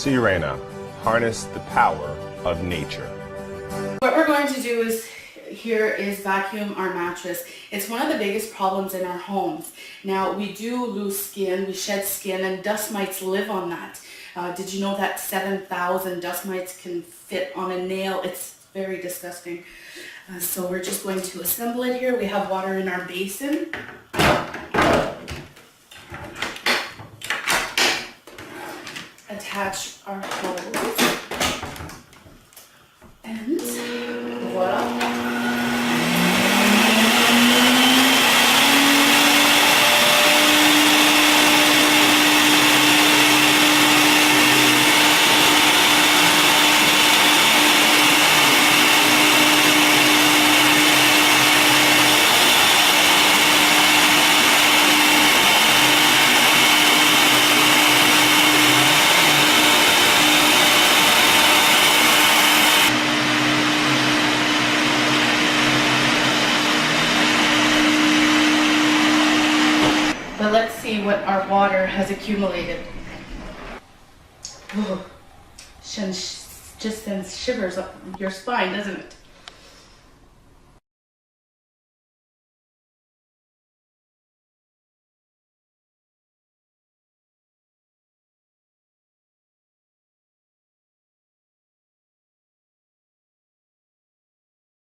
Sirena, harness the power of nature. What we're going to do is here is vacuum our mattress. It's one of the biggest problems in our homes. Now we do lose skin, we shed skin, and dust mites live on that. Did you know that 7,000 dust mites can fit on a nail? It's very disgusting. So we're just going to assemble it here. We have water in our basin. Attach our hose. And voila. But let's see what our water has accumulated. Oh, just sends shivers up your spine, doesn't it?